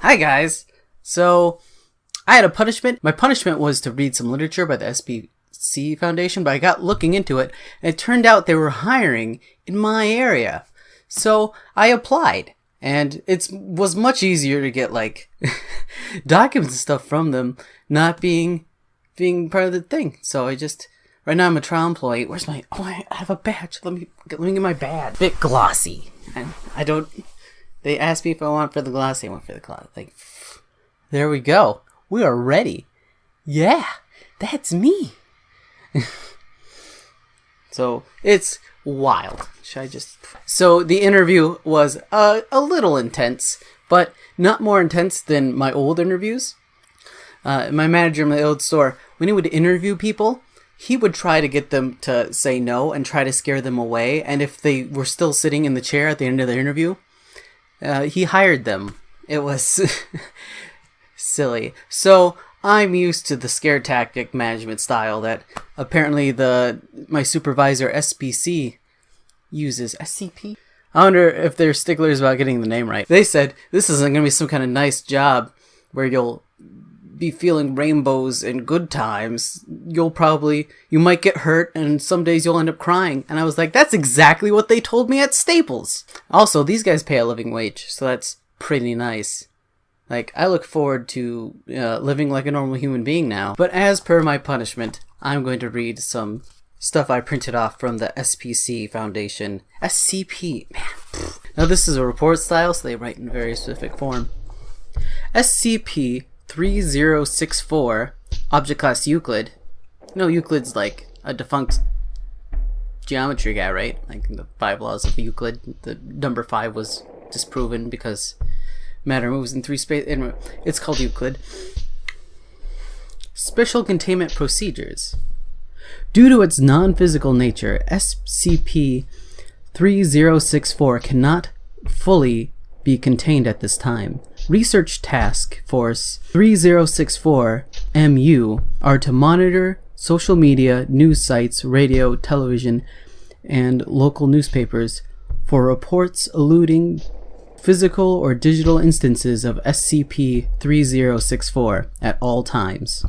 Hi guys! So, I had a punishment. My punishment was to read some literature by the SCP Foundation, but I got looking into it, and it turned out they were hiring in my area. So, I applied, and it was much easier to get, like, documents and stuff from them, not being part of the thing. So right now I'm a trial employee. Where's my, I have a badge. Let me get my badge. Bit glossy. And they asked me if I want for the glossy. I went for the glossy. Like, there we go. We are ready. Yeah, that's me. So, it's wild. So, the interview was a little intense, but not more intense than my old interviews. My manager in my old store, when he would interview people, he would try to get them to say no and try to scare them away. And if they were still sitting in the chair at the end of the interview, he hired them. It was silly. So I'm used to the scare tactic management style that apparently my supervisor SPC uses. SCP? I wonder if they're sticklers about getting the name right. They said this isn't going to be some kind of nice job where you'll be feeling rainbows and good times. You might get hurt, and some days you'll end up crying. And I was like, that's exactly what they told me at Staples. Also, these guys pay a living wage, so that's pretty nice. Like, I look forward to living like a normal human being now. But as per my punishment, I'm going to read some stuff I printed off from the SPC Foundation. SCP, man. Now this is a report style, so they write in very specific form. SCP-3064, Object Class Euclid. No, Euclid's like a defunct geometry guy, right? Like the 5 laws of Euclid. The number 5 was disproven because matter moves in 3 space. Anyway, it's called Euclid. Special Containment Procedures. Due to its non-physical nature, SCP-3064 cannot fully be contained at this time. Research Task Force 3064-MU are to monitor social media, news sites, radio, television, and local newspapers for reports alluding physical or digital instances of SCP-3064 at all times.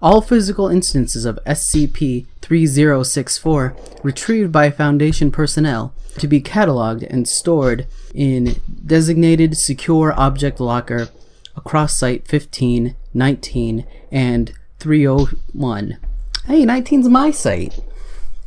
All physical instances of SCP-3064 retrieved by Foundation personnel to be cataloged and stored in designated secure object locker across Site 15, 19, and 301. Hey, 19's my site.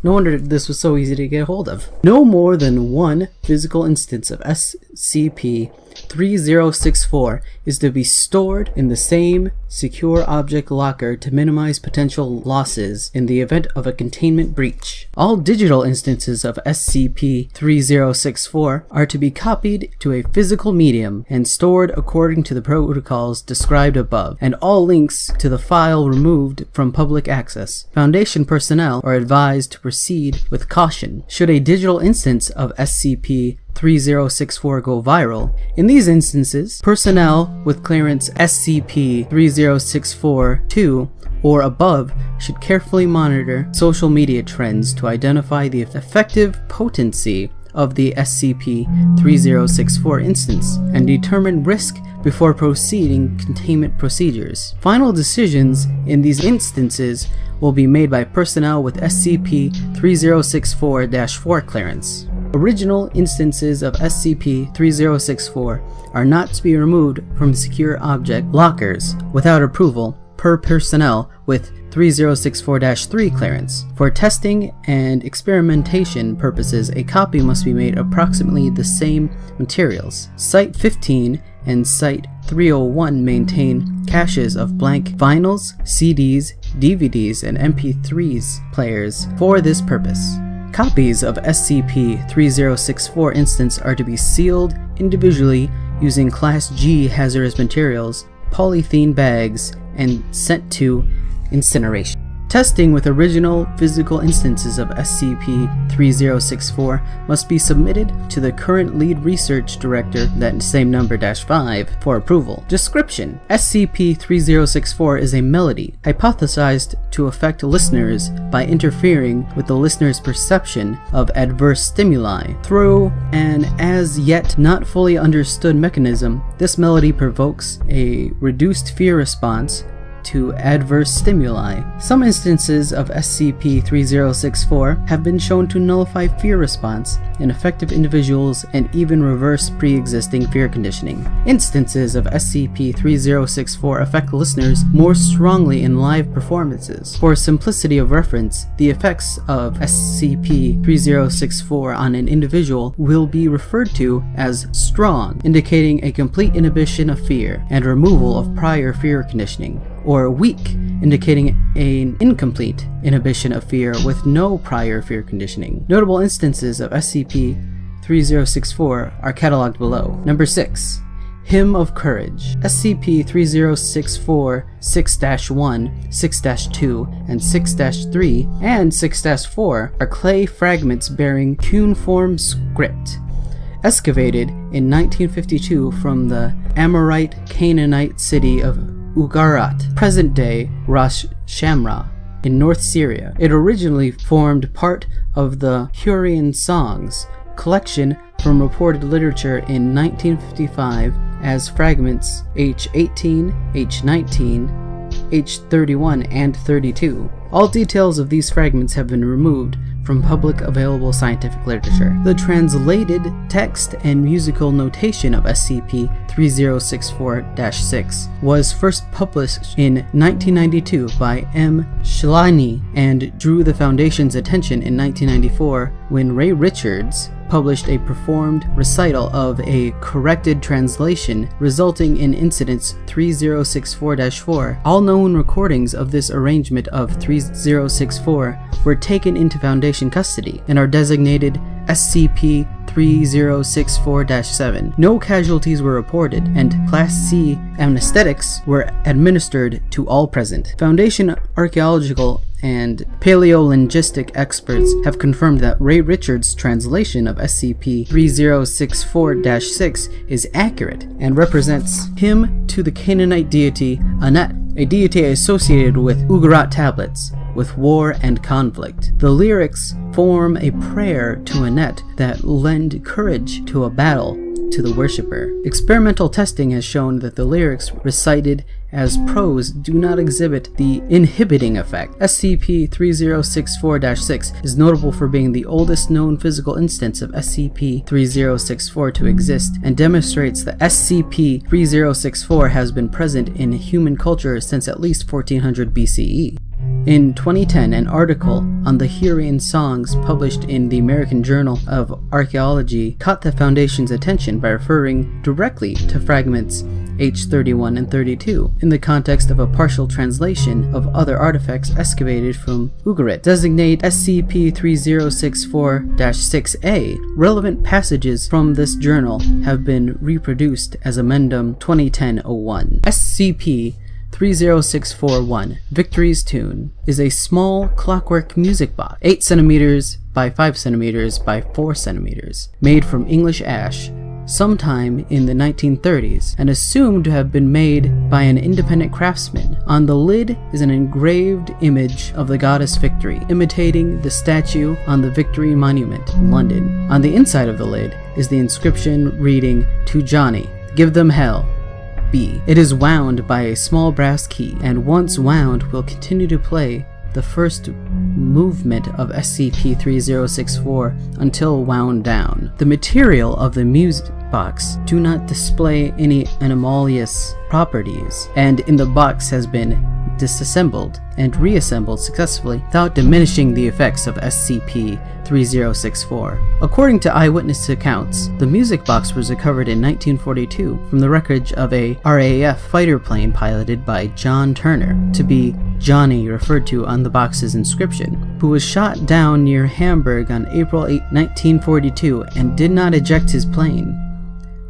No wonder this was so easy to get a hold of. No more than one physical instance of SCP-3064 is to be stored in the same secure object locker to minimize potential losses in the event of a containment breach. All digital instances of SCP-3064 are to be copied to a physical medium and stored according to the protocols described above, and all links to the file removed from public access. Foundation personnel are advised to proceed with caution should a digital instance of SCP-3064 go viral. In these instances, personnel with clearance SCP-3064-2 or above should carefully monitor social media trends to identify the effective potency of the SCP-3064 instance and determine risk before proceeding containment procedures. Final decisions in these instances will be made by personnel with SCP-3064-4 clearance. Original instances of SCP-3064 are not to be removed from secure object lockers without approval per personnel with 3064-3 clearance. For testing and experimentation purposes, a copy must be made of approximately the same materials. Site 15 and Site 301 maintain caches of blank vinyls, CDs, DVDs, and MP3s players for this purpose. Copies of SCP-3064 instance are to be sealed individually using Class G hazardous materials, polythene bags, and sent to incineration. Testing with original physical instances of SCP-3064 must be submitted to the current lead research director, that same number -5, for approval. Description: SCP-3064 is a melody hypothesized to affect listeners by interfering with the listener's perception of adverse stimuli. Through an as yet not fully understood mechanism, this melody provokes a reduced fear response to adverse stimuli. Some instances of SCP-3064 have been shown to nullify fear response in affected individuals and even reverse pre-existing fear conditioning. Instances of SCP-3064 affect listeners more strongly in live performances. For simplicity of reference, the effects of SCP-3064 on an individual will be referred to as strong, indicating a complete inhibition of fear and removal of prior fear conditioning, or weak, indicating an incomplete inhibition of fear with no prior fear conditioning. Notable instances of SCP-3064 are cataloged below. Number 6. Hymn of Courage. SCP-3064 6-1, 6-2, and 6-3, and 6-4 are clay fragments bearing cuneiform script, excavated in 1952 from the Amorite Canaanite city of Ugarit, present-day Ras Shamra, in North Syria. It originally formed part of the Hurrian Songs collection from reported literature in 1955 as fragments H18, H19, H31, and 32. All details of these fragments have been removed from public available scientific literature. The translated text and musical notation of SCP-3064-6 was first published in 1992 by M. Shalini and drew the Foundation's attention in 1994 when Ray Richards published a performed recital of a corrected translation, resulting in Incidents 3064-4. All known recordings of this arrangement of 3064 were taken into Foundation custody and are designated SCP-3064-7. No casualties were reported, and Class C anesthetics were administered to all present. Foundation archaeological and paleolinguistic experts have confirmed that Ray Richards' translation of SCP-3064-6 is accurate and represents hymn to the Canaanite deity Anat, a deity associated with Ugarit tablets, with war and conflict. The lyrics form a prayer to Anet that lend courage to a battle to the worshipper. Experimental testing has shown that the lyrics recited as prose do not exhibit the inhibiting effect. SCP-3064-6 is notable for being the oldest known physical instance of SCP-3064 to exist, and demonstrates that SCP-3064 has been present in human culture since at least 1400 BCE. In 2010, an article on the Hurrian Songs published in the American Journal of Archaeology caught the Foundation's attention by referring directly to fragments H31 and 32 in the context of a partial translation of other artifacts excavated from Ugarit. Designate SCP-3064-6A. Relevant passages from this journal have been reproduced as Amendum 2010-01. SCP-3064-1, Victory's Tune, is a small clockwork music box, 8 cm by 5 cm by 4 cm, made from English ash, sometime in the 1930s, and assumed to have been made by an independent craftsman. On the lid is an engraved image of the goddess Victory, imitating the statue on the Victory Monument in London. On the inside of the lid is the inscription reading, "To Johnny, give them hell. B." It is wound by a small brass key, and once wound will continue to play the first movement of SCP-3064 until wound down. The material of the music box do not display any anomalous properties, and in the box has been disassembled and reassembled successfully without diminishing the effects of SCP-3064. According to eyewitness accounts, the music box was recovered in 1942 from the wreckage of a RAF fighter plane piloted by John Turner, to be Johnny referred to on the box's inscription, who was shot down near Hamburg on April 8, 1942 and did not eject his plane.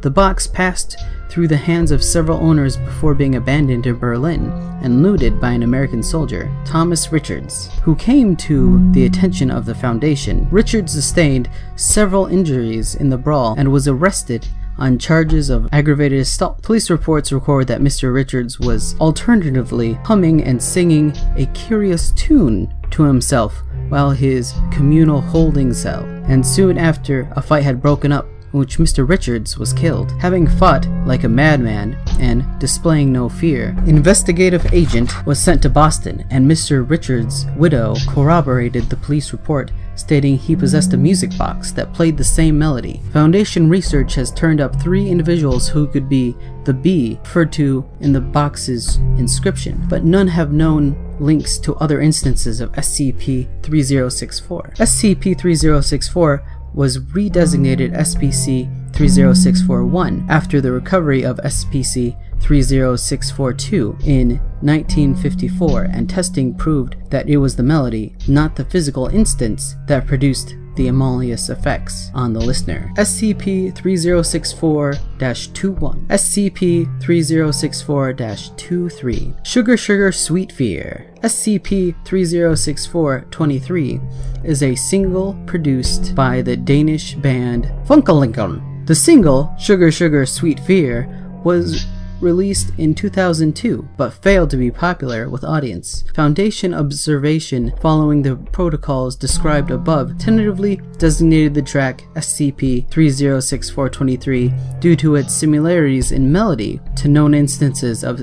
The box passed through the hands of several owners before being abandoned in Berlin and looted by an American soldier, Thomas Richards, who came to the attention of the Foundation. Richards sustained several injuries in the brawl and was arrested on charges of aggravated assault. Police reports record that Mr. Richards was alternatively humming and singing a curious tune to himself while his communal holding cell, and soon after a fight had broken up in which Mr. Richards was killed. Having fought like a madman and displaying no fear, an investigative agent was sent to Boston, and Mr. Richards' widow corroborated the police report, stating he possessed a music box that played the same melody. Foundation research has turned up 3 individuals who could be the B referred to in the box's inscription, but none have known links to other instances of SCP-3064. SCP-3064 was redesignated SPC-30641 after the recovery of SPC-30642 in 1954, and testing proved that it was the melody, not the physical instance, that produced the anomalous effects on the listener. SCP-3064-21, SCP-3064-23, Sugar Sugar Sweet Fear. SCP-3064-23 is a single produced by the Danish band Funkalinkum. The single, Sugar Sugar Sweet Fear, was released in 2002, but failed to be popular with audience. Foundation observation following the protocols described above tentatively designated the track SCP-3064-23 due to its similarities in melody to known instances of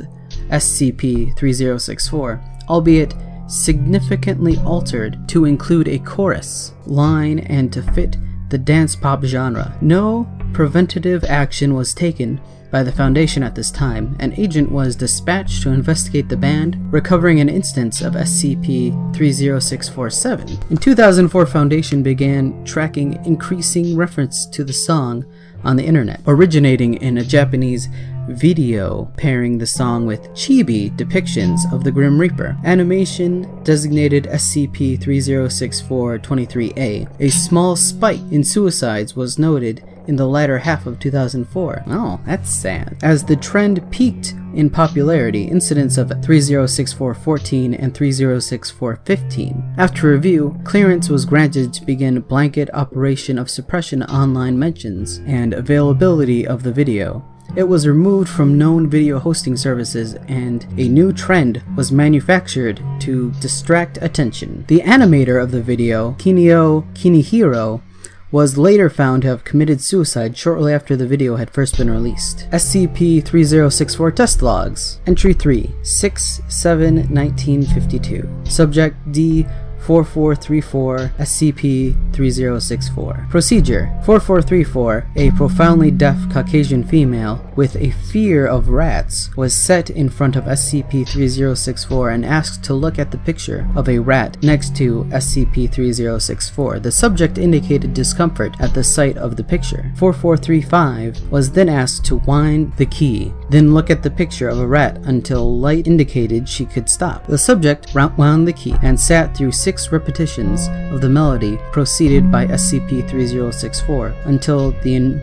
SCP-3064, albeit significantly altered to include a chorus line and to fit the dance pop genre. No preventative action was taken by the Foundation at this time. An agent was dispatched to investigate the band, recovering an instance of SCP-30647. In 2004, Foundation began tracking increasing reference to the song on the internet, originating in a Japanese video pairing the song with chibi depictions of the Grim Reaper. Animation designated SCP-3064-23A. A small spike in suicides was noted in the latter half of 2004. Oh, that's sad. As the trend peaked in popularity, incidents of 3064-14 and 3064-15. After review, clearance was granted to begin blanket operation of suppression online mentions and availability of the video. It was removed from known video hosting services, and a new trend was manufactured to distract attention. The animator of the video, Kinio Kinihiro, was later found to have committed suicide shortly after the video had first been released. SCP-3064 Test Logs. Entry 3, 6/7/1952. Subject D-4434 SCP-3064. Procedure: 4434, a profoundly deaf Caucasian female with a fear of rats, was set in front of SCP-3064 and asked to look at the picture of a rat next to SCP-3064. The subject indicated discomfort at the sight of the picture. 4435 was then asked to wind the key, then look at the picture of a rat until light indicated she could stop. The subject wound the key and sat through 6 repetitions of the melody proceeded by SCP-3064 until the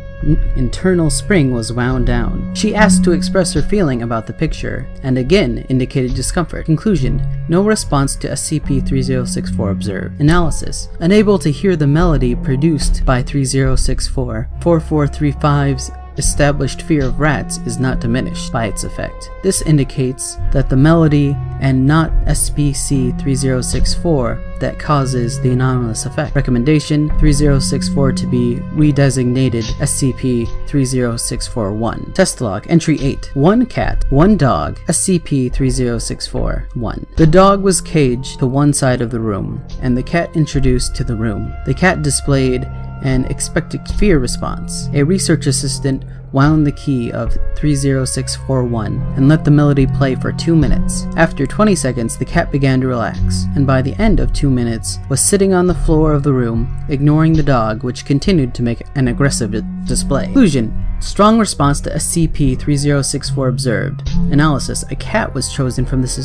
internal spring was wound down. She asked to express her feeling about the picture and again indicated discomfort. Conclusion: no response to SCP-3064 observed. Analysis: unable to hear the melody produced by 3064, 4435's established fear of rats is not diminished by its effect. This indicates that the melody and not SPC-3064 that causes the anomalous effect. Recommendation: 3064 to be redesignated SCP-30641. Test log. Entry 8. 1 cat, 1 dog, SCP-3064-1. The dog was caged to one side of the room, and the cat introduced to the room. The cat displayed an expected fear response. A research assistant wound the key of 30641 and let the melody play for 2 minutes. After 20 seconds, the cat began to relax, and by the end of 2 minutes was sitting on the floor of the room, ignoring the dog, which continued to make an aggressive display. Conclusion: strong response to SCP-3064 observed. Analysis: a cat was chosen from this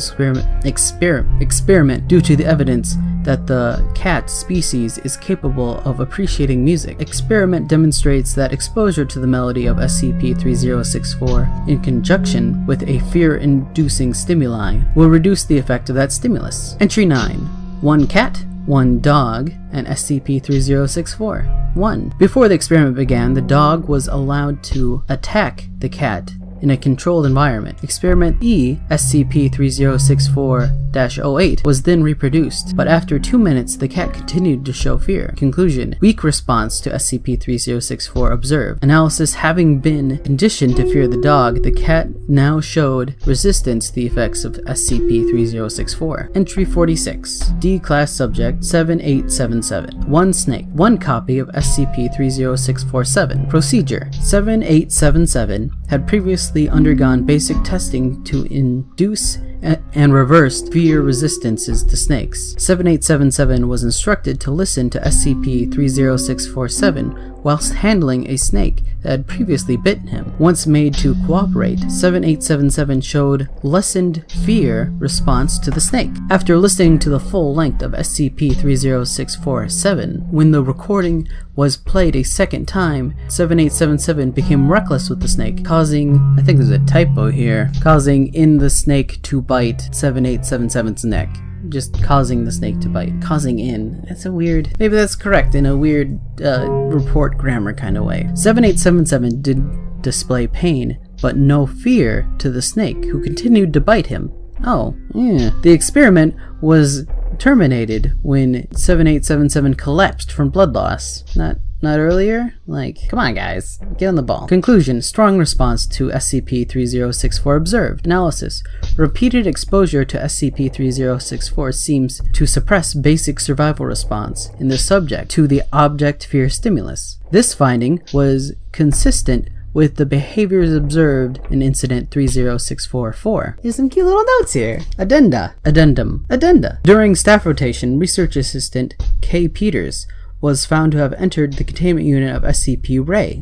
experiment due to the evidence that the cat species is capable of appreciating music. Experiment demonstrates that exposure to the melody of SCP-3064 in conjunction with a fear-inducing stimuli will reduce the effect of that stimulus. Entry 9. 1 cat, 1 dog, and SCP-3064. 1. Before the experiment began, the dog was allowed to attack the cat in a controlled environment. Experiment E, SCP-3064-08, was then reproduced, but after 2 minutes the cat continued to show fear. Conclusion: weak response to SCP-3064 observed. Analysis: having been conditioned to fear the dog, the cat now showed resistance to the effects of SCP-3064. Entry 46. D-Class Subject 7877. 1 snake. 1 copy of SCP-30647. Procedure: 7877 had previously undergone basic testing to induce and reversed fear resistances to snakes. 7877 was instructed to listen to SCP-30647 whilst handling a snake that had previously bitten him. Once made to cooperate, 7877 showed lessened fear response to the snake. After listening to the full length of SCP-30647, when the recording was played a second time, 7877 became reckless with the snake, causing, I think there's a typo here, causing in the snake to bite 7877's neck. Just causing the snake to bite. Causing in. That's a weird... Maybe that's correct in a weird report grammar kind of way. 7877 did display pain, but no fear to the snake, who continued to bite him. Oh, yeah. The experiment was terminated when 7877 collapsed from blood loss. Not earlier? Like, come on guys, get on the ball. Conclusion: strong response to SCP-3064 observed. Analysis: repeated exposure to SCP-3064 seems to suppress basic survival response in the subject to the object fear stimulus. This finding was consistent with the behaviors observed in Incident 30644. Here's some cute little notes here. Addendum. During staff rotation, Research Assistant K. Peters was found to have entered the containment unit of SCP-Ray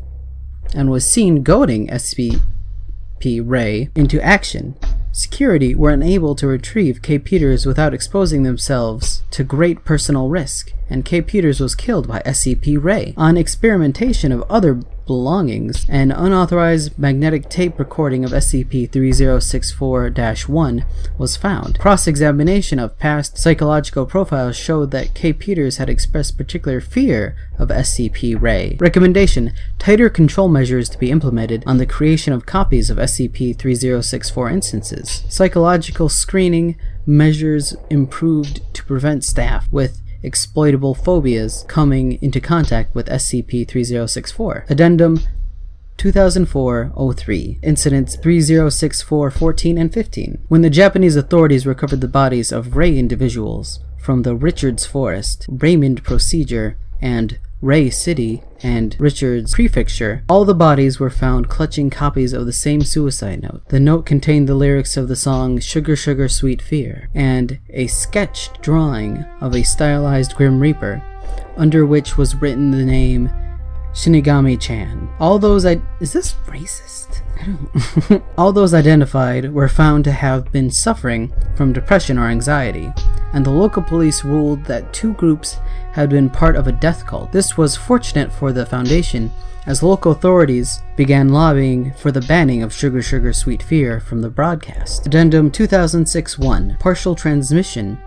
and was seen goading SCP-Ray into action. Security were unable to retrieve K. Peters without exposing themselves to great personal risk, and K. Peters was killed by SCP-Ray. On experimentation of other belongings, an unauthorized magnetic tape recording of SCP-3064-1 was found. Cross-examination of past psychological profiles showed that K. Peters had expressed particular fear of SCP-Ray. Recommendation: tighter control measures to be implemented on the creation of copies of SCP-3064 instances. Psychological screening measures improved to prevent staff with exploitable phobias coming into contact with SCP-3064. Addendum 2004-03, Incidents 306-4, and 15. When the Japanese authorities recovered the bodies of Ray individuals from the Richards Forest, Raymond Procedure, and Ray City and Richards Prefecture, all the bodies were found clutching copies of the same suicide note. The note contained the lyrics of the song Sugar Sugar Sweet Fear and a sketched drawing of a stylized Grim Reaper, under which was written the name Shinigami-chan. Is this racist? I don't All those identified were found to have been suffering from depression or anxiety, and the local police ruled that 2 groups had been part of a death cult. This was fortunate for the Foundation, as local authorities began lobbying for the banning of Sugar Sugar Sweet Fear from the broadcast. Addendum 2006-1, Partial Transmission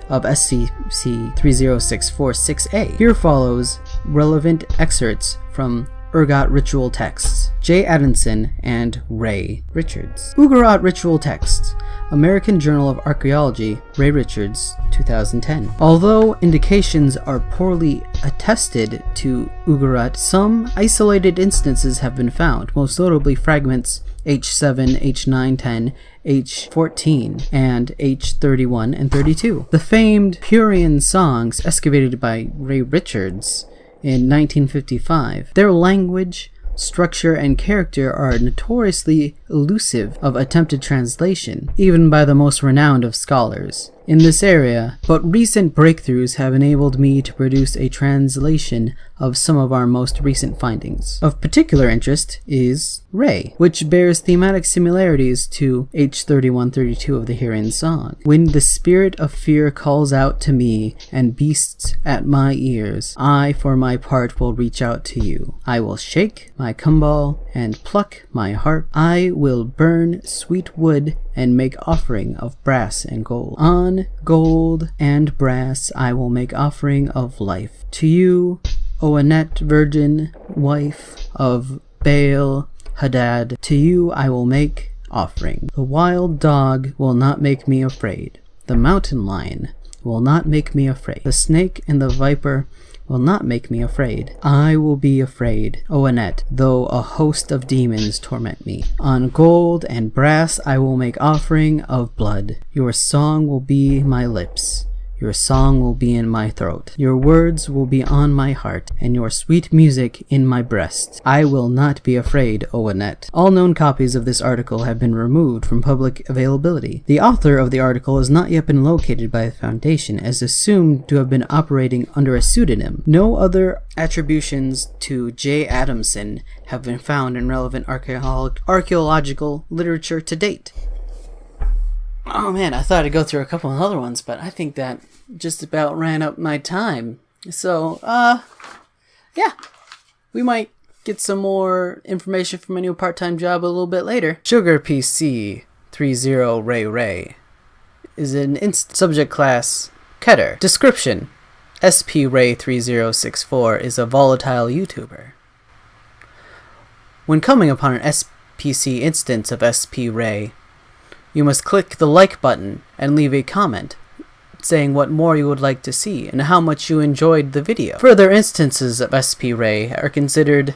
of SCP-3064-6A. Here follows relevant excerpts from Urgot Ritual Texts, J. Adamson and Ray Richards. Urgot Ritual Texts, American Journal of Archaeology, Ray Richards, 2010. Although indications are poorly attested to Urgot, some isolated instances have been found, most notably fragments H7, H9, 10, H14, and H31 and 32. The famed Purian songs excavated by Ray Richards in 1955. Their language, structure, and character are notoriously elusive of attempted translation, even by the most renowned of scholars. in this area, but recent breakthroughs have enabled me to produce a translation of some of our most recent findings. Of particular interest is Ray, which bears thematic similarities to H3132 of the Herein Song. When the spirit of fear calls out to me and beasts at my ears, I for my part will reach out to you. I will shake my cumball and pluck my harp. I will burn sweet wood and make offering of brass and gold. On gold and brass I will make offering of life. To you, O Annette, virgin, wife of Baal Hadad, to you I will make offering. The wild dog will not make me afraid. The mountain lion will not make me afraid. The snake and the viper will not make me afraid. I will be afraid, O Annette, though a host of demons torment me. On gold and brass I will make offering of blood. Your song will be my lips. Your song will be in my throat. Your words will be on my heart, and your sweet music in my breast. I will not be afraid, O Annette. All known copies of this article have been removed from public availability. The author of the article has not yet been located by the Foundation, as assumed to have been operating under a pseudonym. No other attributions to J. Adamson have been found in relevant archaeological literature to date. Oh man, I thought I'd go through a couple of other ones, but I think that just about ran up my time. So, yeah. We might get some more information from my new part-time job a little bit later. Sugar PC 30 Ray is an subject class Keter. Description: SP Ray 3064 is a volatile YouTuber. When coming upon an SPC instance of SP Ray, you must click the like button and leave a comment saying what more you would like to see and how much you enjoyed the video. Further instances of SP Ray are considered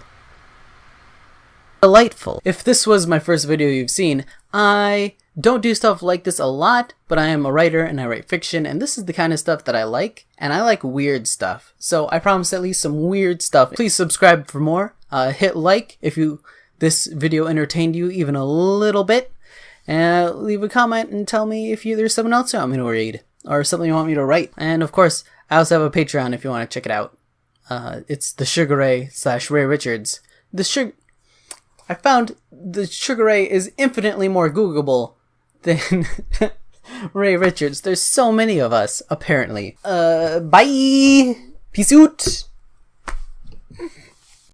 delightful. If this was my first video you've seen, I don't do stuff like this a lot, but I am a writer and I write fiction, and this is the kind of stuff that I like, and I like weird stuff. So I promise at least some weird stuff. Please subscribe for more. Hit like if this video entertained you even a little bit. And leave a comment and tell me if there's someone else you want me to read or something you want me to write. And of course, I also have a Patreon if you want to check it out. It's the Sugar Ray / Ray Richards. I found the Sugar Ray is infinitely more Googleable than Ray Richards. There's so many of us, apparently. Bye! Peace out!